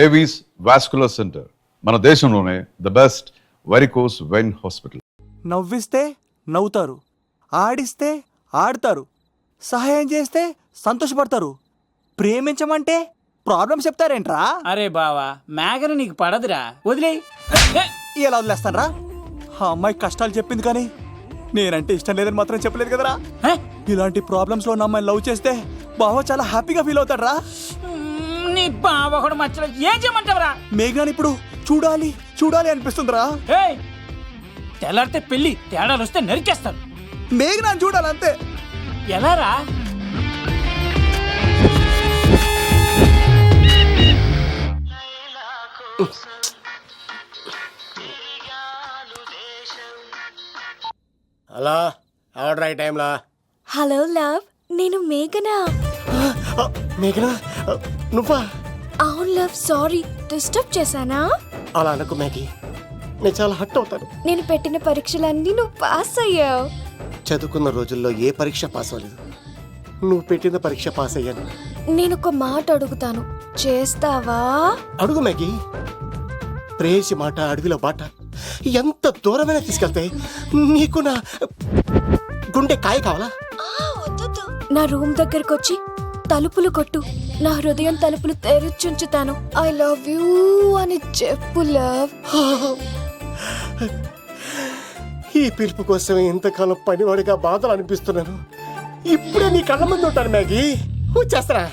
Avis vascular centre, మన దేశంలోనే the best varicose vein hospital. నవ్విస్తే నవ్వుతారు, ఆడిస్తే ఆడతారు, సహాయం చేస్తే సంతోషపడతారు, ప్రేమించమంటే ప్రాబ్లం చెప్తారేంట్రా? అరే బావా, మేఘన నీకు పడదురా, వదిలే. ఎలా వదిలేస్తానరా? ఆ అమ్మాయి కష్టాలు చెప్పింది కానీ నేనంటే ఇష్టం లేదని మాత్రం చెప్పలేదు కదరా. ఇలాంటి ప్రాబ్లమ్స్ లో నా అమ్మాయిని లవ్ చేస్తే బావ చాలా హ్యాపీగా ఫీల్ అవుతాడరా. నీ బావ కూడా మచ్చలేదు, ఏం చేయమంటావురా? మేఘనాని ఇప్పుడు చూడాలి చూడాలి అనిపిస్తుందిరా. తెల్లారితే పెళ్లి, తేడాలు వస్తే నరికేస్తారు. మేఘనాని చూడాలి అంతే. ఎలా రా? హలో, ఎవరు రైట్ టైంలా? హలో లవ్, నేను మేఘనా. మేఘనా, నువ్వా? అవును లవ్, సారీ డిస్టర్బ్ చేశానా? అలా అనుకో మ్యాగీ, నేను చాలా హర్ట్ అవుతాను. నేను పెట్టిన పరీక్షలన్నీ నువ్వు పాస్ అయ్యావు. చదువుకున్న రోజుల్లో ఏ పరీక్ష పాస్ అవ్వలేదు, నువ్వు పెట్టిన పరీక్ష పాస్ అయ్యాను. నేను ఒక మాట అడుగుతాను, చేస్తావా? అడుగు మ్యాగీ. ప్రేయసి మాట అడవిలో బాట, ఎంత దూరమైనా తీసుకెళ్తాయి. నీకు నా గుండె కాయ కావాలా? నా రూమ్ దగ్గరకు వచ్చి తలుపులు కొట్టు, నా హృదయం తలుపులు తెరిచుంచుతాను. ఐ లవ్ యూ అని చెప్పు లవ్. ఈ పిలుపు కోసం ఇంతకాలం పనివాడిగా బాధలు అనిపిస్తున్నాను. ఇప్పుడే నీ కళ్ళ ముందు ఉంటాను Maggi, వచ్చేస్తారా?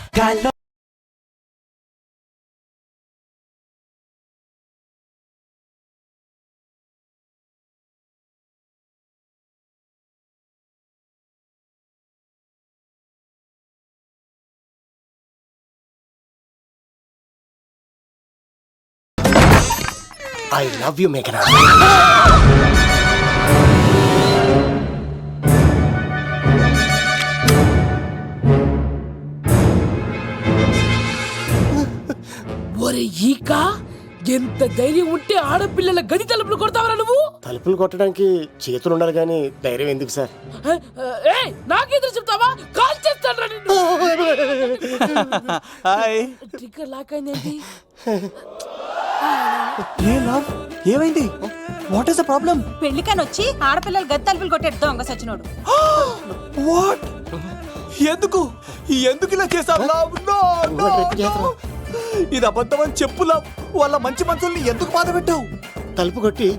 I love you, Meghna. ఒరే ఈకా, ఎంత ధైర్యం ఉంటే ఆడపిల్లల గది తలుపులు కొడతావరా నువ్వు? తలుపులు కొట్టడానికి చేతులు ఉండాలి కానీ ధైర్యం ఎందుకు సార్? నాకెదురు చెప్తావా? కాల్ చేస్తాను నిన్ను. హాయ్. ట్రిగ్గర్ లాక్ అయిందేంటి? ఏ లవ్, ఏమైంది? What is the problem? పెళ్లికని వచ్చి ఆడపిల్లలు గది తలుపులు కొట్టాడు దొంగ సచ్చినోడు. వాట్? ఎందుకు ఎందుకు ఇలా చేసావు లవ్? నో నో నో, ఇది అబద్ధం అని చెప్పు లవ్. వాళ్ళ మంచి మనుషుల్ని ఎందుకు బాధ పెట్టావు? తలుపు కొట్టి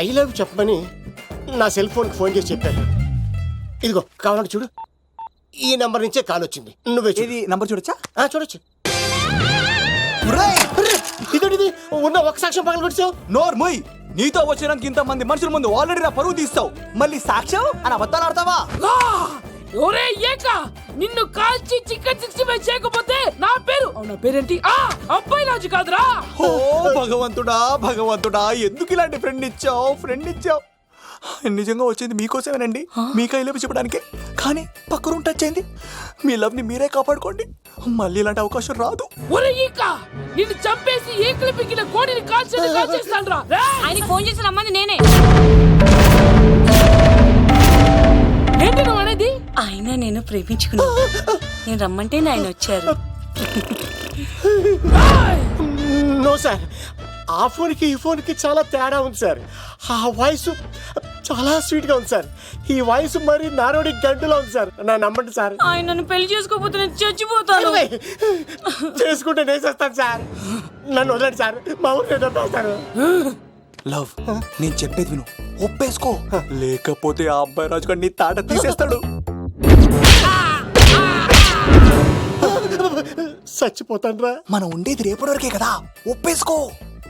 ఐ లవ్ చెప్పమని నా సెల్ ఫోన్కి ఫోన్ చేసి చెప్పాను. ఇదిగో కావాలంటే చూడు, ఈ నంబర్ నుంచే కాల్ వచ్చింది. నువ్వే చూడు. ఇది నంబర్ చూడొచ్చా? చూడొచ్చు. ఇదేంటిది, ఉన్న ఒక సాక్ష్యం పగల కొట్టావు. నోర్ మొయ్, నీతో వచ్చినాక ఇంత మంది మనుషుల ముందు ఆల్రెడీ నా పరువు తీస్తావు, మళ్ళీ సాక్ష్యం అని అబద్ధాలు ఆడతావా? ఒరే ఏకా, నిన్ను కాల్చి చికెన్ 65 చేయకపోతే నా పేరు, నా పేరేంటి? అబ్బాయి రాజు కాదురా. ఓ భగవంతుడా భగవంతుడా, ఎందుకు ఇలాంటి ఫ్రెండ్ ఇచ్చావు? నిజంగా వచ్చింది మీకోసమేనండి, మీకు ఐ లవ్ చెప్పడానికే. కానీ పక్క రూమ్ టచ్ అయింది. మీ లవ్ ని మీరే కాపాడుకోండి, మళ్ళీ ఇలాంటి అవకాశం రాదు. ఒరే ఈకా, నిన్ను చంపేసి ఏకలు పిగిన కోడిని కాల్చేస్తాను రా. ఆయనకి ఫోన్ చేసి రమ్మని నేనే. ఏంటి నువ్వు అనేది? ఆయన నేను ప్రేమించుకున్నాను, నేను రమ్మంటే ఆయన వచ్చారు. నో సార్, ఆ ఫోన్కి ఈ ఫోన్కి చాలా తేడా ఉంది సార్. ఆ వాయిస్ చాలా స్వీట్గా ఉంది సార్, ఈ వాయిస్ మరి నారోడి గంటలో ఉంది సార్. నా నమ్మండి సార్. ఆయన నన్ను పెళ్లి చేసుకోకపోతే నేను చచ్చిపోతాను. చేసుకుంటే నేను చేస్తాను సార్, నన్ను వదలండి సార్, మా ఊరిని చంపేస్తారు. లవ్, నేను చెప్పేది విను, ఒప్పేసుకో, లేకపోతే ఆ అబ్బాయి రాజు గారిని తాట తీసేస్తాడు. చచ్చిపోతాను రా. మనం ఉండేది రేపటి వరకే కదా, ఒప్పేసుకో.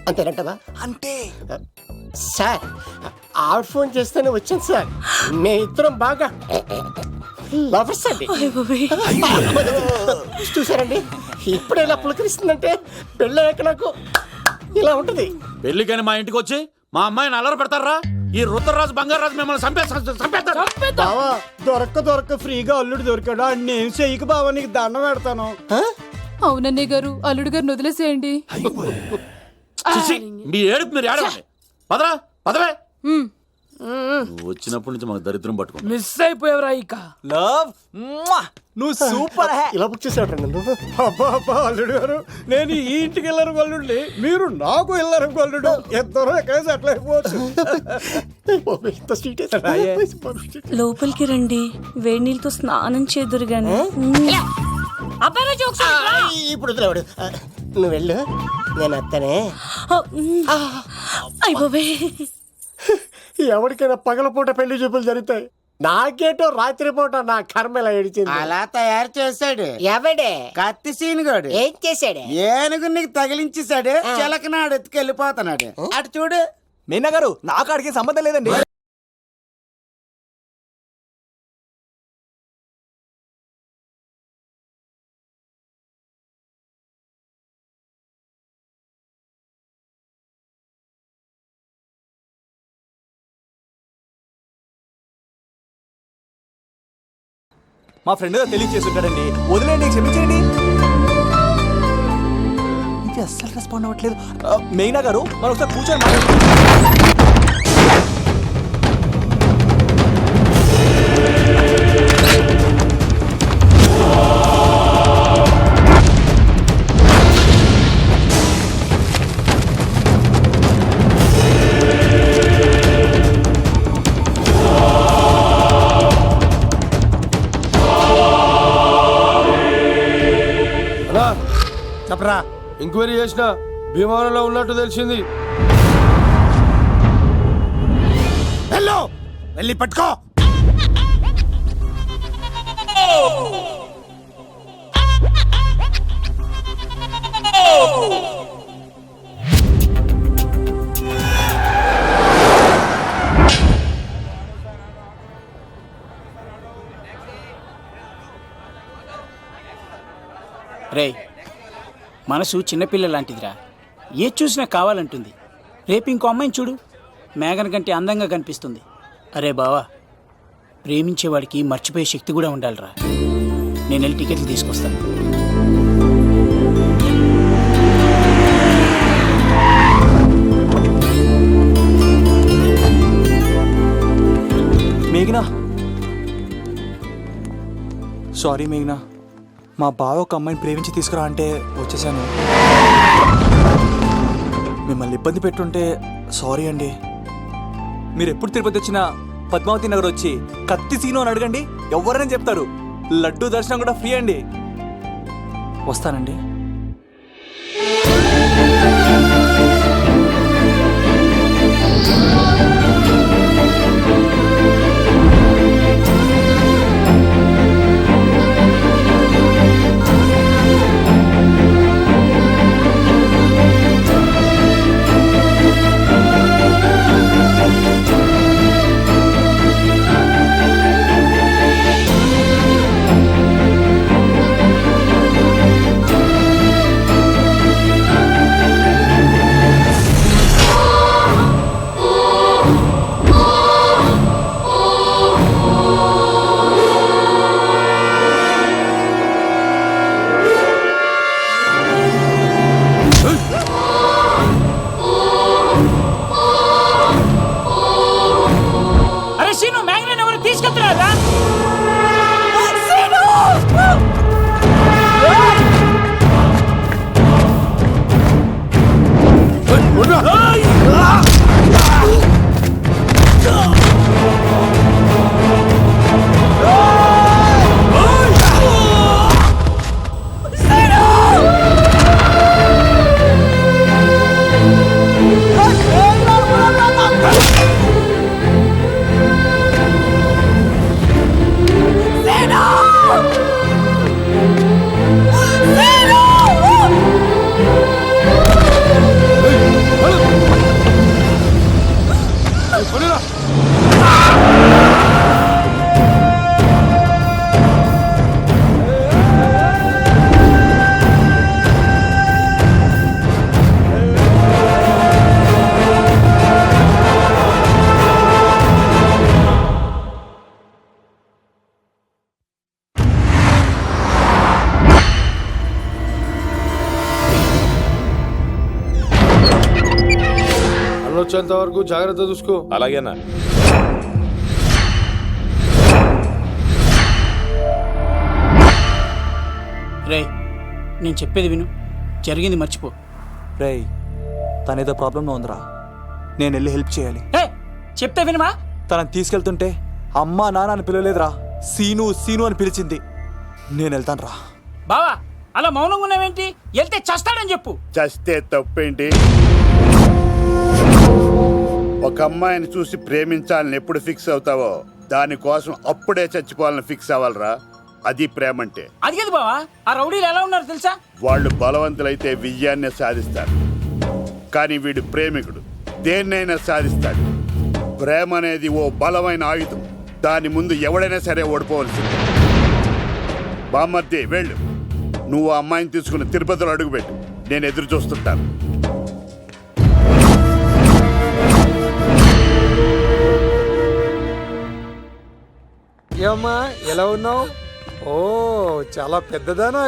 అంతేనంటదా? అంతే సార్, ఆవిడ ఫోన్ చేస్తేనే వచ్చాను సార్. మే ఇద్దరం బాగా లవర్స్ అండి. చూసారండి, ఇప్పుడు ఎలా పులకరిస్తుందంటే పెళ్ళయ్యాక నాకు ఇలా ఉంటది. పెళ్లికని మా ఇంటికి వచ్చి మా అమ్మాయిని అల్లరి పెడతారా? ఈ రుద్రరాజు బంగారాజు మిమ్మల్ని చంపేస్తారు. బావా, దొరక్క ఫ్రీగా అల్లుడు దొరికాడు, నేను చెయ్యికి బావా నీకు దండం పెడతాను. అవునన్నయ్య గారు, అల్లుడు గారిని వదిలేసేయండి. మీ ఏడుపు మీరు ఏడవండి. పదరా, పదవే. నువ్వు వచ్చినప్పటి నుంచి మాకు దరిద్రం పట్టుకుంటా. మిస్ అయిపోయావురా ఇక. లవ్ నువ్వు సూపర్ హే. ఇలా బుక్ చేసాడు నన్ను. అబ్బా అబ్బా అల్లుడు గారు, నేను ఈ ఇంటికి వెళ్ళరు గల్లుండి, మీరు నాకు వెళ్ళరు గల్లుడు, ఇద్దరు ఎక్కడేసి అట్లా అయిపోవచ్చు. ఇంత స్వీట్ లోపలికి రండి, వేడి నీళ్ళతో స్నానం చేదురు గాని. అబ్బాయి జోక్స్ ఇప్పుడు వదిలేవాడు. నువ్వు వెళ్ళు, నేను అత్తనే. అయిపోవే. ఎవరికైనా పగలపూట పెళ్లి చూపులు జరుగుతాయి, నాకేటో రాత్రిపూట నా కర్మ ఇలా ఏడిచింది. అలా తయారు చేశాడు ఎవడే? కత్తి సీనుగాడు. ఏం చేశాడే? ఏనుగు నీకు తగిలించేశాడు, చిలకనాడు ఎత్తుకెళ్ళిపోతున్నాడు. అటు చూడు. మీనా గారు, నాకు అడిగే సంబంధం లేదండి. మా ఫ్రెండ్ తెలియచేస్తుంటాడండి, వదిలేండి, క్షమించండి. ఇది అస్సలు రెస్పాండ్ అవ్వట్లేదు. మెయినా గారు, మనం ఒకసారి కూర్చొని చెప్పరా? ఎంక్వైరీ చేసిన భీమవరంలో ఉన్నట్టు తెలిసింది. వెళ్ళు, వెళ్ళి పట్టుకో. రేయ్, మనసు చిన్నపిల్ల లాంటిదిరా, ఏది చూసినా కావాలంటుంది. రేపు ఇంకో అమ్మాయిని చూడు, మేఘన కంటే అందంగా కనిపిస్తుంది. అరే బావా, ప్రేమించేవాడికి మర్చిపోయే శక్తి కూడా ఉండాలిరా. నేను వెళ్ళి టికెట్లు తీసుకొస్తాను. మేఘనా, సారీ మేఘనా, మా బావ ఒక అమ్మాయిని ప్రేమించి తీసుకురా అంటే వచ్చేసాను. మిమ్మల్ని ఇబ్బంది పెట్టుంటే సారీ అండి. మీరు ఎప్పుడు తిరుపతి వచ్చినా పద్మావతి నగర్ వచ్చి కత్తి సీను అని అడగండి, ఎవరైనా చెప్తారు. లడ్డూ దర్శనం కూడా ఫ్రీ అండి. వస్తానండి. అరే సీను, మేఘన ఎవరు తీసుకెళ్తున్నారా? వచ్చేంత వరకు జాగ్రత్త చూసుకో. అలాగేనా? రే నేను చెప్పేది విను, జరిగింది మర్చిపో. రేయ్ తనేదో ప్రాబ్లంలో ఉందిరా, నేను వెళ్ళి హెల్ప్ చేయాలి. ఏ చెప్తే వినమా? తనని తీసుకెళ్తుంటే అమ్మా నాన్న అని పిలవలేదురా, సీను సీను అని పిలిచింది. నేను వెళ్తాను రా. బావా అలా మౌనంగా ఉన్నావేంటి? వెళ్తే చస్తాడని చెప్పు. చస్తే తప్పేంటి? ఒక అమ్మాయిని చూసి ప్రేమించాలని ఎప్పుడు ఫిక్స్ అవుతావో దానికోసం అప్పుడే చచ్చిపోవాలని ఫిక్స్ అవ్వాలరా. అది ప్రేమంటే. అది కదా బావా, ఆ రౌడీలు ఎలా ఉన్నారు తెలుసా? వాళ్ళు బలవంతులైతే విజయాన్ని సాధిస్తారు, కానీ వీడు ప్రేమికుడు దేన్నైనా సాధిస్తాడు. ప్రేమ అనేది ఓ బలమైన ఆయుధం, దాని ముందు ఎవడైనా సరే ఓడిపోవలసింది. బామ్మర్ది వెళ్ళు, నువ్వు ఆ అమ్మాయిని తీసుకుని తిరుపతిలో అడుగుపెట్టు, నేను ఎదురు చూస్తుంటాను. ఏమ్మా ఎలా ఉన్నావు? ఓ చాలా పెద్దదానా.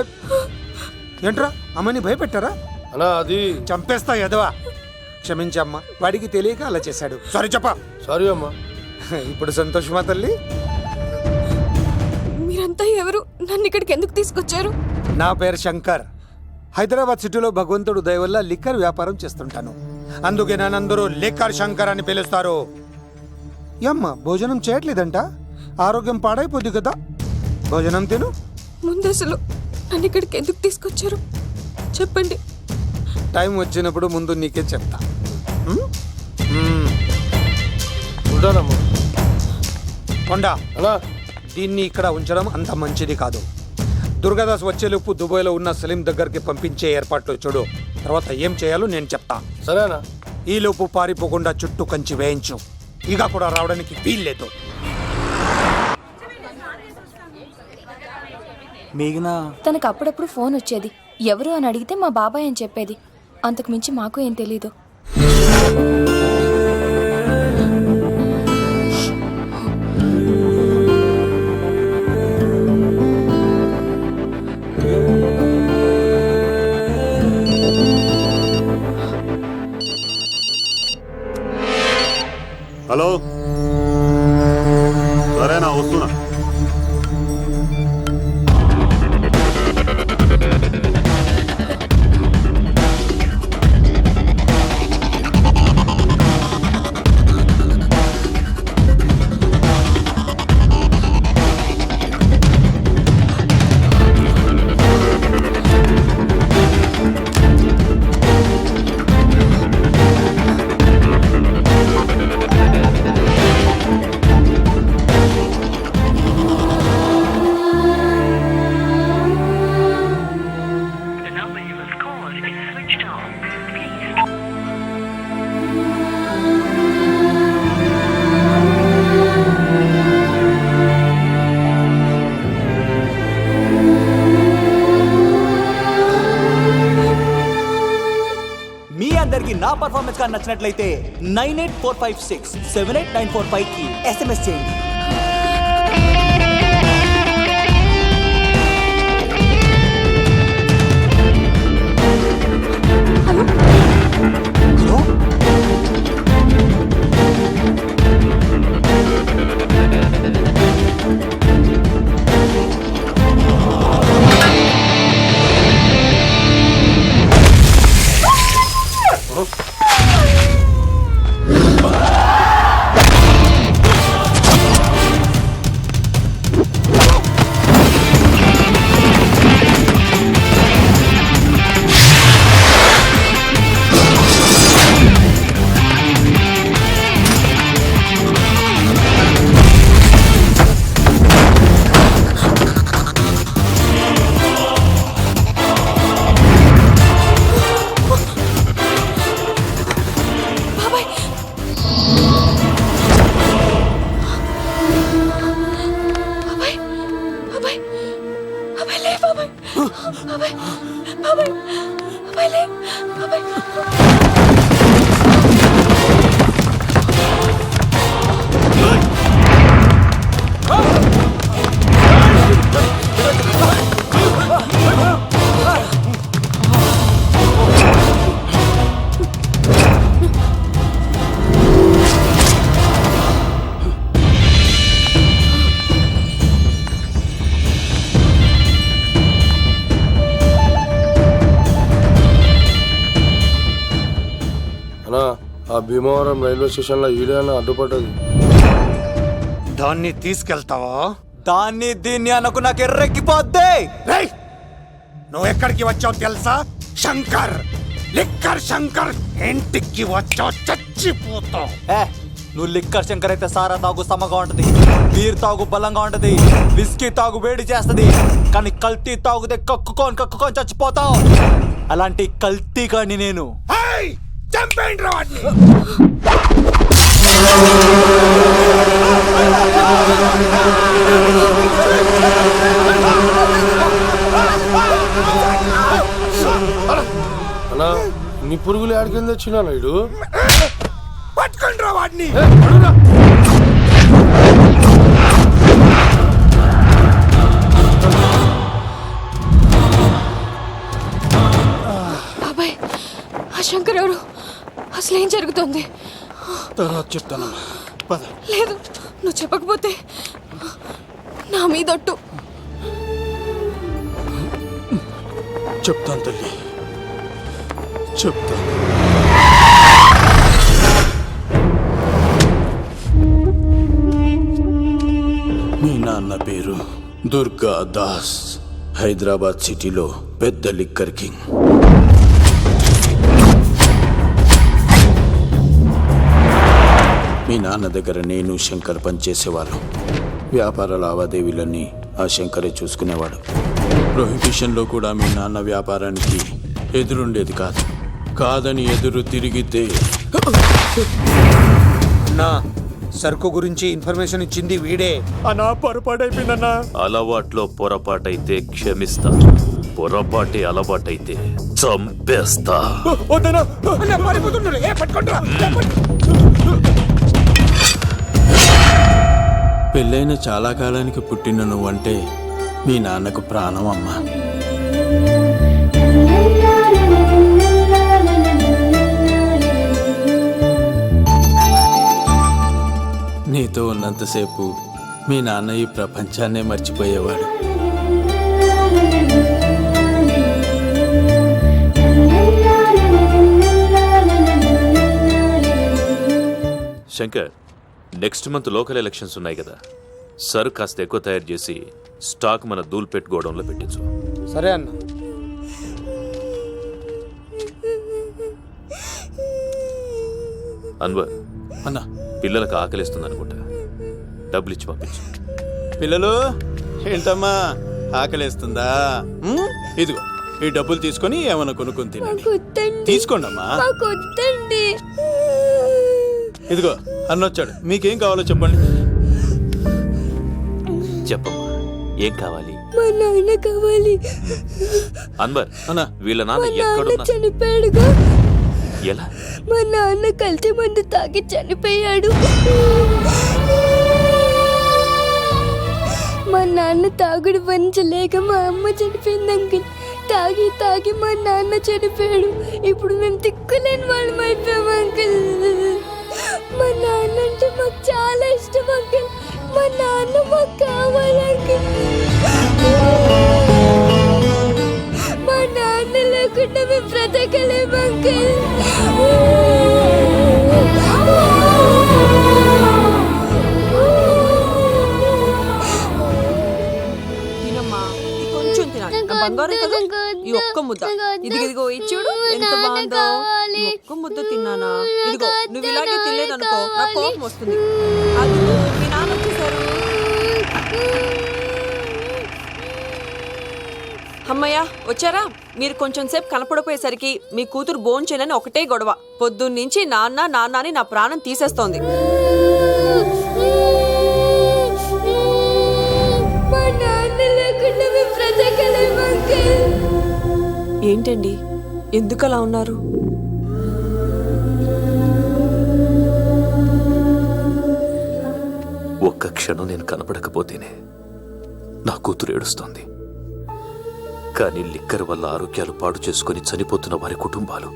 ఏంట్రా అమ్మని భయపెట్టారా? అలా అది చంపేస్తా ఎదవా. క్షమించమ్మా, వాడికి తెలియక అలా చేశాడు. సారీ చెప్పా. సారీ అమ్మా. ఇప్పుడు సంతోషమా తల్లి? మీరంతా ఎవరు? నన్ను ఇక్కడికి ఎందుకు తీసుకొచ్చారు? నా పేరు శంకర్. హైదరాబాద్ సిటీలో భగవంతుడు దయ వల్ల లిక్కర్ వ్యాపారం చేస్తుంటాను, అందుకే నన్నందరూ లిక్కర్ శంకర్ అని పిలుస్తారు. అమ్మ భోజనం చేయట్లేదంట, ఆరోగ్యం పాడైపోద్ది కదా, భోజనం తిను. ముందు అసలు నన్ను ఇక్కడికి ఎందుకు తీసుకొచ్చారు చెప్పండి. టైం వచ్చినప్పుడు ముందు నీకే చెప్తా. ఉంటానమ్మా. కొండా అలా దీన్ని ఇక్కడ ఉంచడం అంత మంచిది కాదు. దుర్గాదాస్ వచ్చేలోపు దుబాయ్లో ఉన్న సలీం దగ్గరికి పంపించే ఏర్పాట్లు చూడు, తర్వాత ఏం చేయాలో నేను చెప్తా. సరేనా? ఈలోపు పారిపోకుండా చుట్టూ కంచి వేయించు, ఇక కూడా రావడానికి వీల్లేదు. మేఘనా తనకు అప్పుడప్పుడు ఫోన్ వచ్చేది, ఎవరు అని అడిగితే మా బాబాయ్ అని చెప్పేది. అంతకు మించి మాకు ఏం తెలీదు. హలో, సరేనా? వస్తున్నా. నా పర్ఫార్మెన్స్ కానీ నచ్చినట్లయితే 9845678945 కి SMS చేయండి. ఆ భీమవరం రైల్వే స్టేషన్లో ఈడేనా అడ్డుపడ్డది. దాన్ని తీసుకెళ్తావా? దాన్ని దీన్ని అనకు నాకు ఎర్రెక్కిపోద్ది. రేయ్, నువ్వు ఎక్కడికి వచ్చావు తెలుసా? శంకర్, లిక్కర్ శంకర్ ఇంటికి వచ్చావు, చచ్చిపోతావు. నువ్వు లిక్కర్ శంకర్ అయితే సారా తాగు సమగా ఉంటది, బీర్ తాగు బలంగా ఉంటది, విస్కీ తాగు వేడి చేస్తది, కానీ కల్తీ తాగుతే కక్కుకొని చచ్చిపోతావు. అలాంటి కల్తీ కానీ నేను. చంపేయండి రా వాడిని. అన్నా నీ పురుగులు ఆడికింద వచ్చినా ఇడు. పట్టుకోండి రా వాడిని. బాబాయ్, ఆ శంకర్ ఎవరు? అసలు ఏం జరుగుతుంది? తర్వాత చెప్తాను. పద. లేదు, నువ్వు చెప్పకపోతే నా మీదొట్టు. చెప్తాను తల్లి, చెప్తాను. మీ నాన్న పేరు దుర్గా దాస్, హైదరాబాద్ సిటీలో పెద్ద లిక్కర్ కింగ్. మీ నాన్న దగ్గర నేను శంకర్ పనిచేసేవాళ్ళం. వ్యాపార లావాదేవీలన్నీ ఆ శంకరే చూసుకునేవాడు. ప్రొహిబిషన్లో కూడా మీ నాన్న వ్యాపారానికి ఎదురుండేది కాదు. కాదని ఎదురు తిరిగితే నా సరుకు గురించి ఇన్ఫర్మేషన్ ఇచ్చింది వీడే. అన్నా పొరపాటైపోయిందన్నా. అలవాట్లో పొరపాటైతే క్షమిస్తా, పొరపాటే అలవాటైతే చంపేస్తా. పెళ్ళైన చాలా కాలానికి పుట్టిన నువ్వంటే మీ నాన్నకు ప్రాణం అమ్మా. నీతో ఉన్నంతసేపు మీ నాన్న ఈ ప్రపంచాన్నే మర్చిపోయేవాడు. Shankar, next month local elections ఉన్నాయి కదా, సరుకు కాస్త ఎక్కువ తయారు చేసి స్టాక్ మన దూల్పేట్ గోడౌన్లో పెట్టించు. సరే అన్న. అన్వర్ అన్నా, పిల్లలకు ఆకలిస్తుంది అనుకుంటా, డబ్బులు ఇచ్చి పంపించు. పిల్లలు ఏంటమ్మా ఆకలేస్తుందా? ఇదిగో ఈ డబ్బులు తీసుకొని ఏమైనా కొనుక్కొని తినండి. తీసుకోండి అమ్మా. ఇదిగో అన్నొచ్చాడు, మీకేం కావాలో చెప్పండి. చెప్పమ్మా, ఏం కావాలి? మా నాన్న కావాలి. అన్వర్ అన్నా, వీళ్ళ నాన్న ఎక్కడున్నా? చనిపోయాడుగా. ఎలా? మా నాన్న కల్తీ మందు తాగి చనిపోయాడు. మా నాన్న తాగుడు భరించలేక మా అమ్మ చనిపోయింది అంకుల్. తాగి తాగి మా నాన్న చనిపోయాడు. ఇప్పుడు మేము తిక్కులేని వాళ్ళం అయిపోయాం అంకుల్. మా నాన్న అంటే మాకు చాలా ఇష్టం అంకుల్. మా నాన్న మాకు కావాలి అంకుల్. మా నాన్న లేకుండా మేము బ్రతకలేము అంకుల్. కొంచెం తినాలి. బంగారం కదా, ఈ ఒక్క ముద్ద. ఇదిగో ఇచ్చుడు ఎంత బాగుందో. ఈ ఒక్క ముద్ద తిన్నానా? ఇదిగో నువ్వు ఇలాగే తినలేదనుకో నా కోపం వస్తుంది. అది మీ నాన్న వచ్చేసారు. అమ్మయ్య వచ్చారా? మీరు కొంచెం సేపు కనపడిపోయేసరికి మీ కూతురు భోంచేనని ఒకటే గొడవ. పొద్దున్నుంచి నాన్న నాన్న అని నా ప్రాణం తీసేస్తోంది. ఏంటండి, ఎందుకు అలా ఉన్నారు? ఒక్క క్షణం నేను కనపడకపోతేనే నా కూతురు ఏడుస్తోంది. కానీ లిక్కర్ వల్ల ఆరోగ్యాలు పాడు చేసుకుని చనిపోతున్న వారి కుటుంబాలు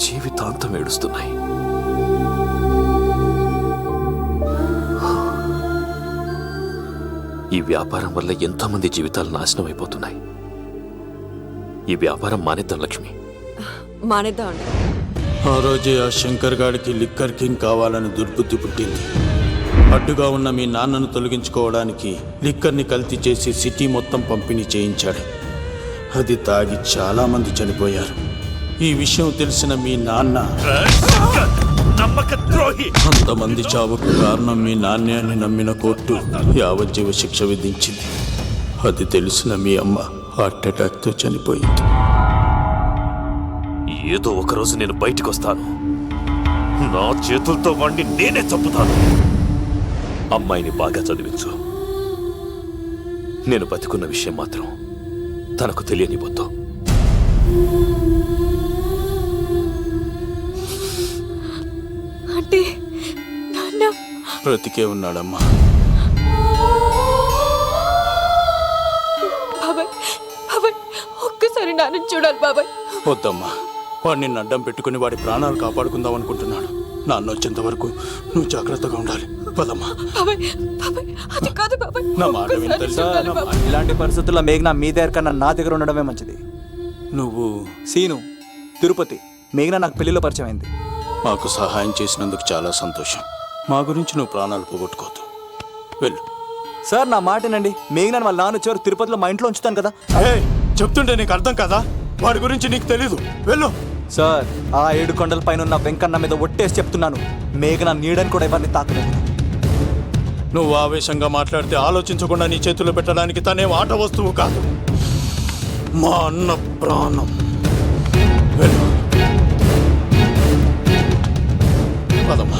జీవితాంతం ఏడుస్తున్నాయి. ఈ వ్యాపారం వల్ల ఎంతో మంది జీవితాలు నాశనం అయిపోతున్నాయి. ఈ వ్యాపారం మానేద్దాం లక్ష్మి. మానేద్దామండి. ఆ రోజే ఆ శంకర్ గాడికి లిక్కర్ కింగ్ కావాలని దుర్బుద్ధి పుట్టింది. అడ్డుగా ఉన్న మీ నాన్నను తొలగించుకోవడానికి లిక్కర్ని కల్తీ చేసి సిటీ మొత్తం పంపిణీ చేయించాడు. అది తాగి చాలా మంది చనిపోయారు. ఈ విషయం తెలిసిన మీ నాన్న అంతమంది చావుకు కారణం మీ నాన్నే అని నమ్మిన కోర్టు యావజ్జీవ శిక్ష విధించింది. అది తెలిసిన మీ అమ్మ హార్ట్ అటాక్తో చనిపోయింది. ఏదో ఒకరోజు నేను బయటికి వస్తాను. నా చేతులతో వాడిని నేనే చంపుతాను. అమ్మాయిని బాగా చదివించు. నేను బతికున్న విషయం మాత్రం తనకు తెలియనివ్వద్దు. అంటే నాన్న బ్రతికే ఉన్నాడమ్మా. బాబాయ్ బాబాయ్ ఒక్కసారి నాన్న చూడాలి బాబాయ్. వద్దమ్మా, వాడిని అడ్డం పెట్టుకుని వాడి ప్రాణాలు కాపాడుకుందాం అనుకుంటున్నాడు. నాన్న వచ్చేంత వరకు నువ్వు జాగ్రత్తగా ఉండాలి. పదమ్మా. బాబాయ్ బాబాయ్ అది కాదు బాబాయ్. నా మాట విను ఒక్కసారి తెలుసా? చూడాలి బాబాయ్. ఇలాంటి పరిస్థితుల్లో మేఘన మీ దగ్గర కన్నా నా దగ్గర ఉండడమే మంచిది. నువ్వు సీను, తిరుపతి. మేఘన నాకు పెళ్లిలో పరిచయం అయింది. మాకు సహాయం చేసినందుకు చాలా సంతోషం. మా గురించి నువ్వు ప్రాణాలు పోగొట్టుకోవద్దు. వెళ్ళు. సార్ నా మాటనండి. మేఘన వాళ్ళ నాన్న వచ్చారు, తిరుపతిలో మా ఇంట్లో ఉంచుతాను కదా. చెప్తుంటే నీకు అర్థం కదా? వాడి గురించి నీకు తెలీదు. వెళ్ళు. సార్ ఆ 7 కొండల పైన ఉన్న వెంకన్న మీద ఒట్టేసి చెప్తున్నాను, మేఘన నీడని కూడా ఎవరిని తాకలేదు. నువ్వు ఆవేశంగా మాట్లాడితే ఆలోచించకుండా నీ చేతుల్లో పెట్టడానికి తనేం ఆట వస్తువు కాదు, మా అన్న ప్రాణం. వెళ్ళు. పదమ్మా.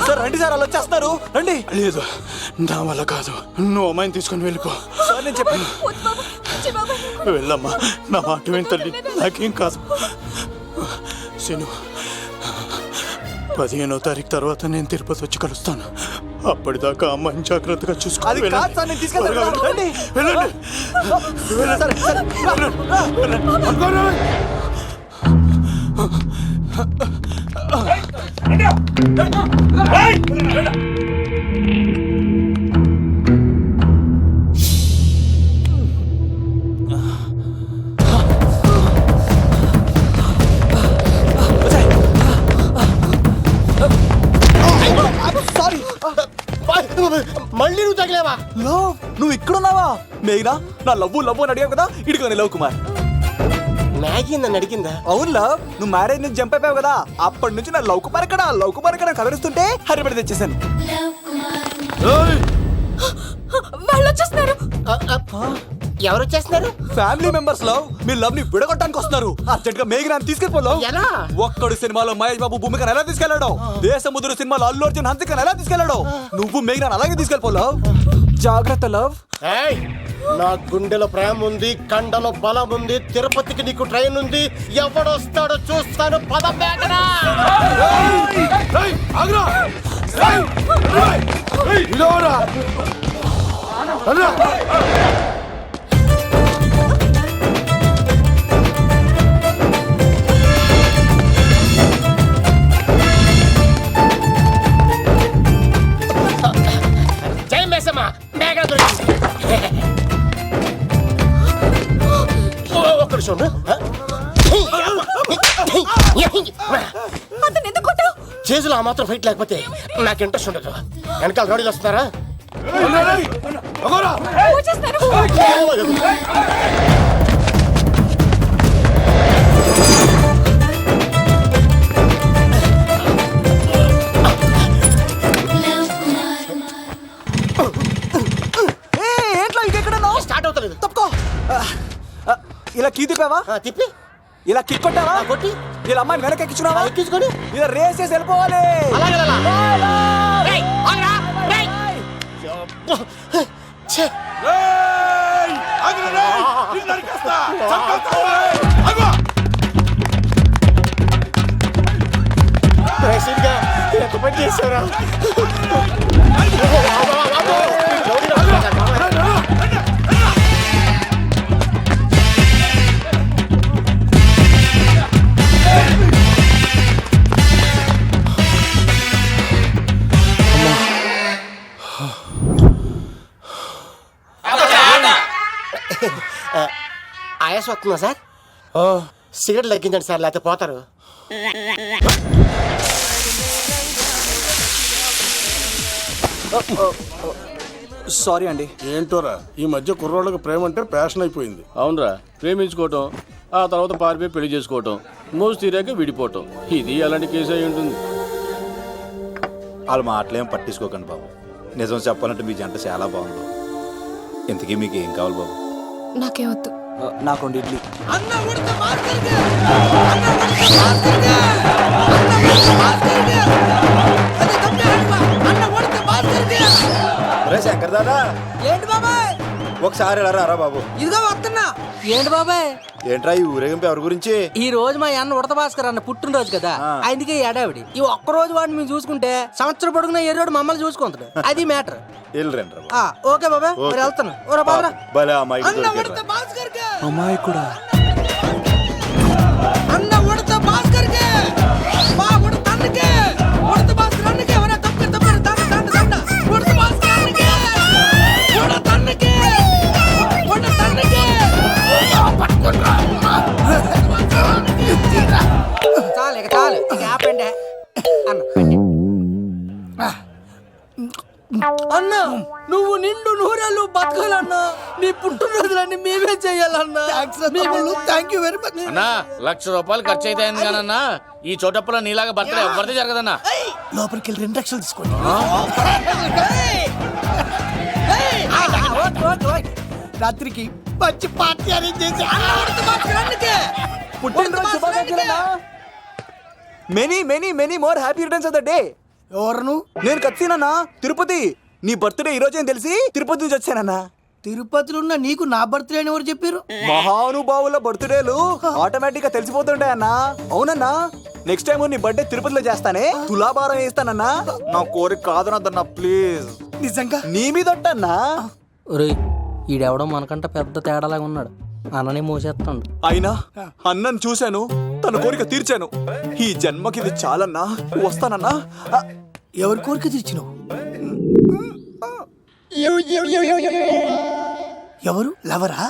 సార్ రండి సార్, అలా వచ్చేస్తున్నారు. రండి. లేదు, నా వల్ల కాదు. నువ్వు అమ్మాయిని తీసుకొని వెళ్ళిపో. సార్ నేను చెప్పాను. వెళ్ళమ్మా, నా మాట విని తల్లి. నాకేం కాదు. శను, 15వ తారీఖు తర్వాత నేను తిరుపతి వచ్చి కలుస్తాను. అప్పటిదాకా అమ్మాయిని జాగ్రత్తగా చూసుకో. అది కాదు సార్, నేను తీసుకెళ్తాను. రండి. వెళ్ళండి. సరే, సరే. సారీ. మళ్ళీ నువ్వు తగిలేవా? లవ్, నువ్వు ఇక్కడున్నావా? మేఘనా, నా లవ్వు అని అడిగావు కదా, ఇడిగా లవ్ కుమార్. మ్యాగీ నన్ను అడిగిందా? అవును లవ్, నువ్వు మ్యారేజ్ నుంచి జంప్ అయిపోయావు కదా, అప్పటి నుంచి నా లవ్ కుమార్ ఎక్కడ కవరిస్తుంటే హరిపడి తెచ్చేసాను. వాళ్ళు వచ్చేస్తున్నారు. ఎవరు వచ్చేస్తున్నారు? ఫ్యామిలీ మెంబర్స్ లవ్, మీ లవ్ ని విడగొట్టడానికి వస్తున్నారు. అర్జెంట్ గా మేఘనా తీసుకెళ్ళిపోలేవు. ఎలా? ఒక్కడు సినిమాలో మహేష్ బాబు భూమికను ఎలా తీసుకెళ్లాడు, దేశముద్రు సినిమాలో అల్లు అర్జున్ హన్సికను ఎలా తీసుకెళ్లాడు, నువ్వు మేఘనా అలాగే తీసుకెళ్ళిపోలేవు. జాగ్రత్త లవ్. నా గుండెలో ప్రేమ ఉంది, కండలో బలం ఉంది, తిరుపతికి నీకు ట్రైన్ ఉంది. ఎవడొస్తాడో చూస్తాను. పద మేఘనా. ఏజ్లో ఆ మాత్రం ఫైట్ లేకపోతే నాకు ఇంట్రెస్ట్ ఉండదు. వెనకాల రౌడీలు వస్తున్నారా? ఏంట్లో ఇంకెక్కడ స్టార్ట్ అవుతలేదు. తప్పుకో. ఇలా కీ తిప్పావా? తిప్పి ఇలా కిక్ కొట్టావా? కొట్టి ఇలా అమ్మాయిని వెనక ఎక్కించున్నావా? ఎక్కించుకొని ఇలా రేస్ చేసి వెళ్ళిపోవాలి. చేశారా? ఆయాసం వస్తుందా సార్? సిగరెట్ లెక్కించండి సార్, లేకపోతే పోతారు. సారీ అండి. ఏంటోరా ఈ మధ్య కుర్రోళ్ళకి ప్రేమ అంటే ప్యాషన్ అయిపోయింది. అవునరా, ప్రేమించుకోవటం ఆ తర్వాత పారిపోయి పెళ్లి చేసుకోవటం, మోజు తీరాక విడిపోవటం, ఇది అలాంటి కేసు అయి ఉంటుంది. వాళ్ళ మాటలేం పట్టించుకోకండి బాబు. నిజం చెప్పాలంటే మీ జంట చాలా బాగుంది. ఇంతకీ మీకు ఏం కావాలి బాబు? నాకేవద్దు. నాకు ఇడ్లీ. శంకర్ దాదా, ఏంటి బాబాయ్? ఒకసారి ఇలా రా బాబు. ఇదిగో వస్తున్నా. ఏంటి బాబాయ్? ఏంట్రా ఈ ఊరేగింపు ఎవరి గురించి? ఈ రోజు మా అన్న ఉడత భాస్కర్ అన్న పుట్టినరోజు కదా, అందుకే ఏడావిడి. ఈ ఒక్క రోజు వాడిని మేము చూసుకుంటే సంవత్సరం పొడుగున ఏరోడు మమ్మల్ని చూసుకుంటాడు. అది మ్యాటర్. ఓకే బాబాయ్, మరి వెళ్తాను. అమ్మాయి కూడా అన్న ఉడత భాస్కర్ కే మా ఉడత అన్నకే ఉడత భాస్కర్ అన్నకే ఎవరా తప్ప దండ దండ దండ ఉడత భాస్కర్ అన్నకే ఉడత అన్నకే ఉడత అన్నకే చాలు ఇక చాలు, ఇక ఆపండి అన్న. నువ్వు నిండు నూరేళ్ళు బతకాలన్నా, నీ పుట్టినరోజులన్నీ మేమే చెయ్యాలన్నా. థ్యాంక్ యూ వెరీ మచ్ అన్నా. 1,00,000 రూపాయలు ఖర్చు అయితే అయింది కానన్నా, ఈ చోటప్పులో నీలాగా బర్త్డే ఎవరిది జరగదన్నా. లోపలికి వెళ్ళి 2 లక్షలు తీసుకోండి. రాత్రికి మంచి పార్టీ అరేంజ్ చేసి పుట్టినరోజు శుభాకాంక్షలన్నా. Many many many more happy returns of the day. ఎవరు? నేను కత్తినన్నా, తిరుపతి. నీ బర్త్డే ఈ రోజే తెలిసి తిరుపతి నుంచి వచ్చానన్నా. తిరుపతిలో ఉన్న నీకు నా బర్త్డే అని ఎవరు చెప్పారు? మహానుభావుల బర్త్డేలు ఆటోమేటిక్ గా తెలిసిపోతుంటాయన్నా. అవునన్నా, నెక్స్ట్ టైం నీ బర్త్డే తిరుపతిలో చేస్తానే, తులాభారం వేస్తానన్నా. నా కోరిక కాదనద్దన్నా ప్లీజ్. నిజంగా నీ మీద అన్నా. ఈడెవడో మనకంట పెద్ద తేడాలాగా ఉన్నాడు. అన్ననే మోసేస్తాడు. అయినా అన్నను చూశాను, తన కోరిక తీర్చాను. ఈ జన్మకి ఇది చాలన్నా, వస్తానన్నా. ఎవరి కోరిక తీర్చినావు? ఎవరు? లవరా?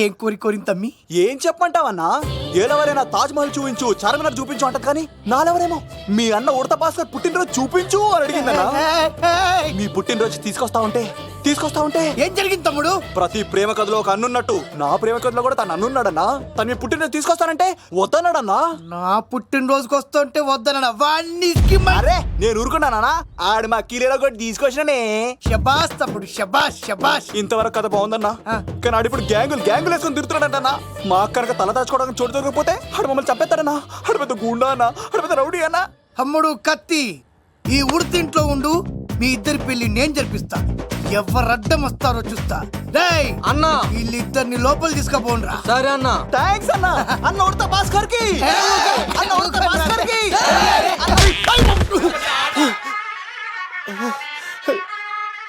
ఏం కోరిన తమ్మి? ఏం చెప్పమంటావన్నా? ఏలవరైనా తాజ్ మహల్ చూపించు, చార్మినార్ చూపించు అంటది కానీ నాలెవరేమో మీ అన్న ఉడత భాస్కర్ పుట్టినరోజు చూపించు అని అడిగిందన్నా. మీ పుట్టినరోజు తీసుకొస్తా ఉంటే ఏం జరిగింది తమ్ముడు? ప్రతి ప్రేమ కథలో ఒక అన్నున్నట్టు నా ప్రేమ కథలో కూడా తను అన్నున్నాడన్నా. తను మీ పుట్టినరోజు తీసుకొస్తానంటే వద్దన్నాడన్నా. నా పుట్టినరోజుకి వస్తుంటే వద్దన వాణ్ణి. అరే నేను ఊరుకున్నానా? ఆడు మా కీలేలో కూడా తీసుకొచ్చిననే. షబాష్ తమ్ముడు, షబాష్ షబాష్. ఇంతవరకు కథ బాగుందన్నా, కానీ ఆడు ఇప్పుడు గ్యాంగులు వేసుకొని తిరుగుతున్నాడన్నా. మా అక్కనక తల దాచుకోవడానికి చోటు దొరికిపోతే ఆడు మమ్మల్ని చంపేస్తాడన్నా. ఆడు పెద్ద గుండా అన్నా, ఆడు పెద్ద రౌడీ అన్నా. తమ్ముడు కత్తి, ఈ ఉడితింట్లో ఉండు. మీ ఇద్దరి పెళ్లి నేను జరిపిస్తా. ఎవరు అడ్డం వస్తారో చూస్తా. రేయ్ అన్న, వీళ్ళిద్దరిని లోపల తీసుకుపోండ్రా. సరే అన్న. థాంక్స్ అన్న. అన్న ఉడత భాస్కర్ కి, అన్న ఉడత భాస్కర్ కి.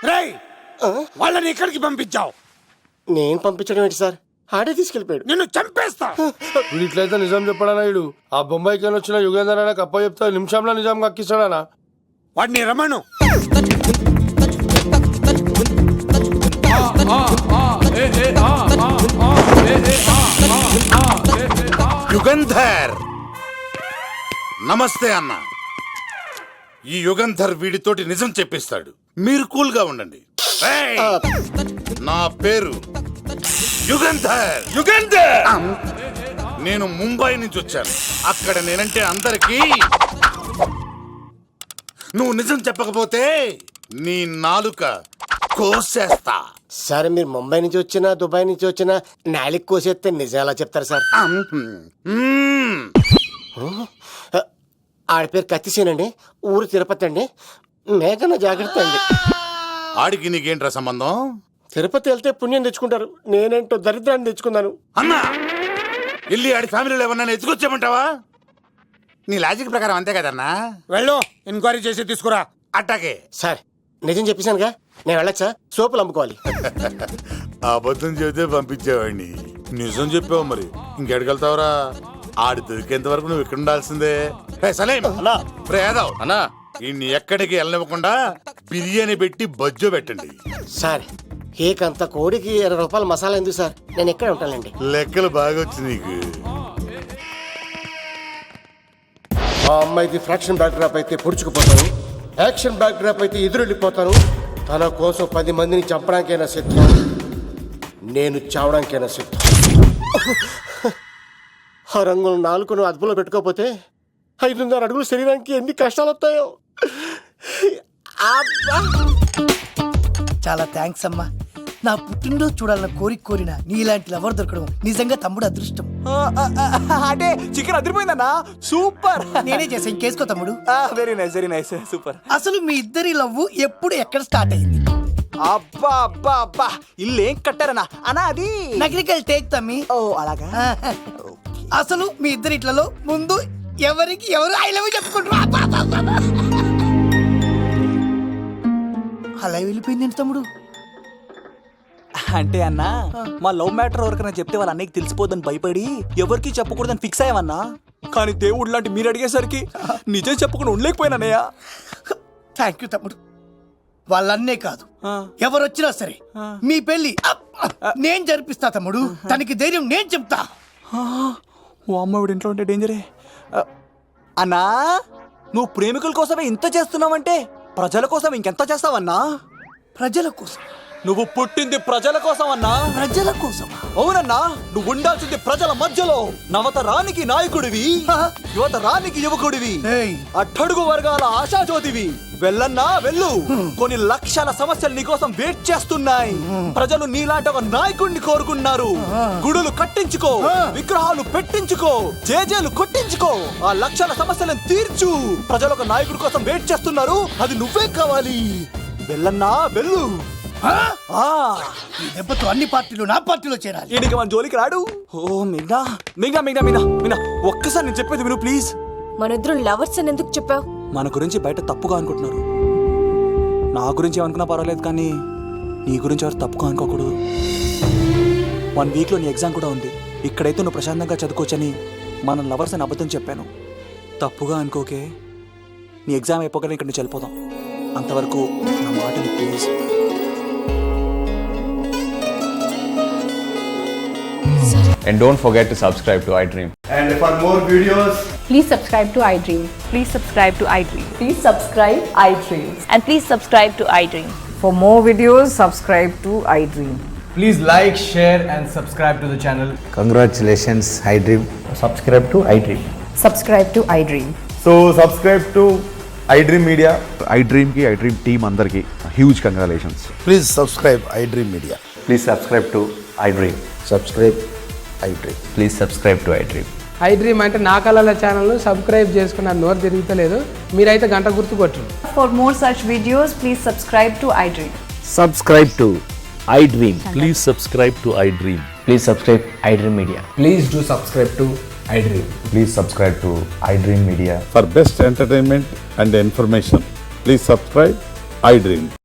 రేయ్, వాళ్ళని ఎక్కడికి పంపించావు? నేను పంపించడం ఏంటి సార్? ఆడే తీసుకెళ్ళిపోయాడు. నిన్ను చంపేస్తా. వీడు ఇట్లయితే నిజం చెప్పడానా? వీడు ఆ బొంబాయికి వచ్చిన యుగేందర్ అన్న కప్ప చెప్తా నిమిషంలో నిజం కక్కిస్తాడానా? వాడిని రమణు. యుగంధర్, నమస్తే అన్న. ఈ యుగంధర్ వీడితోటి నిజం చెప్పిస్తాడు. మీరు కూల్ గా ఉండండి. ఏయ్! నా పేరు యుగంధర్. యుగంధర్ నేను ముంబై నుంచి వచ్చాను. అక్కడ నేనంటే అందరికీ. నువ్వు నిజం చెప్పకపోతే నీ నాలుక కోసేస్తా. సార్ మీరు ముంబై నుంచి వచ్చినా దుబాయ్ నుంచి వచ్చినా నాలిక్ కోసేస్తే నిజం ఎలా చెప్తారు సార్? ఆడి పేరు కత్తిసేనండి, ఊరు తిరుపతి అండి. మేఘన జాగ్రత్త అండి. ఆడికి నీకేంట్రా సంబంధం? తిరుపతి వెళ్తే పుణ్యం తెచ్చుకుంటారు, నేనేంటో దరిద్రాన్ని తెచ్చుకున్నాను. అన్నా వెళ్ళి ఆడి ఫ్యామిలీలో ఎవరన్నా ఎత్తుకొచ్చామంటావా? నీ లాజిక్ ప్రకారం అంతే కదన్నా. వెళ్ళు, ఎంక్వైరీ చేసి తీసుకురా. అట్టాకే. సార్ నిజం చెప్పేశానుగా, నేను వెళ్ళొచ్చా? సోపులు అమ్ముకోవాలి. అబద్ధం చెబితే పంపించేవాడిని, నిజం చెప్పావు మరి ఇంకెడగలుగుతావురా? ఆడి దొరికేంత వరకు నువ్వు ఇక్కడ ఉండాల్సిందే. సలేం యాదవ్ అన్నా, ఇన్ని ఎక్కడికి వెళ్ళనివ్వకుండా బిర్యానీ పెట్టి బజ్జో పెట్టండి. సార్ కేక్ కోడికి 20 రూపాయలు మసాలా ఎందుకు సార్? నేను ఎక్కడ ఉంటానండి. లెక్కలు బాగా వచ్చింది నీకు. ఆ అమ్మాయిది ఫ్రాక్షన్ బ్యాక్ డ్రాప్ అయితే పొడుచుకుపోతాను, యాక్షన్ బ్యాక్ డ్రాప్ అయితే ఎదురెళ్ళిపోతాను. తన కోసం 10 మందిని చంపడానికైనా సిద్ధం, నేను చావడానికైనా సిద్ధం. ఆ రంగులు 4 అదుపులో పెట్టుకోకపోతే 5.5 అడుగులు శరీరానికి ఎన్ని కష్టాలు వస్తాయో. చాలా థ్యాంక్స్ అమ్మా. నా పుట్టినరోజు చూడాలన్న కోరిన నీలాంటి లవర్ దొరకడం నిజంగా తమ్ముడు అదృష్టం. అంటే చికెన్ అదిరిపోయిందన్నా, సూపర్. నేనే చేసా, ఇంకేసుకో తమ్ముడు. Very nice, very nice, super. అసలు మీ ఇద్దరి లవ్ ఎప్పుడు ఎక్కడ స్టార్ట్ అయింది? అబ్బా అబ్బా అబ్బా, ఇల్లు ఏం కట్టారన్నా అన్నా? అది నగరికల్ టేక్ తమ్మి. ఓ అలాగా. అసలు మీ ఇద్దరి ఇట్లలో ముందు ఎవరికి ఎవరు ఐ లవ్ చెప్పుకుంటారు? అలా వెళ్ళిపోయింది తమ్ముడు. అంటే అన్నా, మా లవ్ మ్యాటర్ ఎవరికైనా చెప్తే వాళ్ళ అన్నయ్యకి తెలిసిపోద్దని భయపడి ఎవరికి చెప్పకూడదని ఫిక్స్ అయ్యామన్నా. కానీ దేవుడు లాంటి మీరు అడిగేసరికి నిజం చెప్పకుండా ఉండలేకపోయినన్నయ్య. థ్యాంక్ యూ తమ్ముడు. వాళ్ళన్నే కాదు, ఎవరొచ్చినా సరే మీ పెళ్లి నేను జరిపిస్తా తమ్ముడు. తనకి ధైర్యం నేను చెప్తా. ఓ అమ్మాయి ఇంట్లో ఉంటే డేంజరే. అన్నా, నువ్వు ప్రేమికుల కోసమే ఇంత చేస్తున్నావంటే ప్రజల కోసం ఇంకెంత చేస్తావన్నా? ప్రజల కోసం? నువ్వు పుట్టింది ప్రజల కోసం అన్నా. ప్రజల కోసం? అవునన్నా, నువ్వు ఉండాల్సింది ప్రజల మధ్యలో. నవతరానికి నాయకుడివి, యువతరానికి యువకుడివి, అట్టడుగు వర్గాల ఆశాజ్యోతివి. వెళ్ళన్నా వెళ్ళు, కొన్ని లక్షల సమస్యలు నీకోసం వెయిట్ చేస్తున్నాయి. ప్రజలు నీలాంటి ఒక నాయకుడిని కోరుకున్నారు. గుడులు కట్టించుకో, విగ్రహాలు పెట్టించుకో, జేజేలు కొట్టించుకో, ఆ లక్షల సమస్యలను తీర్చు. ప్రజలు ఒక నాయకుడి కోసం వెయిట్ చేస్తున్నారు, అది నువ్వే కావాలి. వెళ్ళన్నా వెళ్ళు. ఈ దెబ్బతో అన్ని పార్టీలు నా పార్టీలో చేరాలి. ఇంటికి మన జోలికి రాడు. ఓ మిగ్నా మిగ్నా మిగ్నా మిగ్నా మిగ్నా, ఒక్కసారి నేను చెప్పేది విను ప్లీజ్. మన ఇద్దరు లవర్స్ అని ఎందుకు చెప్పావు? మన గురించి బయట తప్పుగా అనుకుంటున్నారు. నా గురించి ఏమనుకున్నా పర్వాలేదు, కానీ నీ గురించి ఎవరు తప్పుగా అనుకోకూడదు. 1 వీక్లో నీ ఎగ్జామ్ కూడా ఉంది. ఇక్కడైతే నువ్వు ప్రశాంతంగా చదువుకోవచ్చని మనం లవర్స్ అని అబద్ధం చెప్పాను. తప్పుగా అనుకోకే. నీ ఎగ్జామ్ అయిపోగానే ఇక్కడ నుంచి వెళ్ళిపోదాం. అంతవరకు నా మాటని please. And don't forget to subscribe to iDream. And for more videos, Please subscribe to iDream. Please subscribe to iDream. Please subscribe iDream. And please subscribe to iDream. For more videos, subscribe to iDream. please like, share and subscribe to the channel. Congratulations, iDream. Subscribe to iDream. Subscribe to iDream. So subscribe to iDream Media. iDream ki iDream team andarki huge congratulations. Please subscribe iDream Media. Please subscribe to iDream. Subscribe iDream. Please subscribe to iDream. iDream అంటే నా కళల ఛానల్ను subscribe చేసుకున్న నోరు తిరుగుతలేదు, మీరైతే గంట గుర్తు కొట్టండి. For more such videos, please subscribe to iDream. Subscribe to iDream. Please subscribe to iDream. Please subscribe iDream Media. Please do subscribe to iDream. Please subscribe to iDream Media. For best entertainment and information, please subscribe iDream.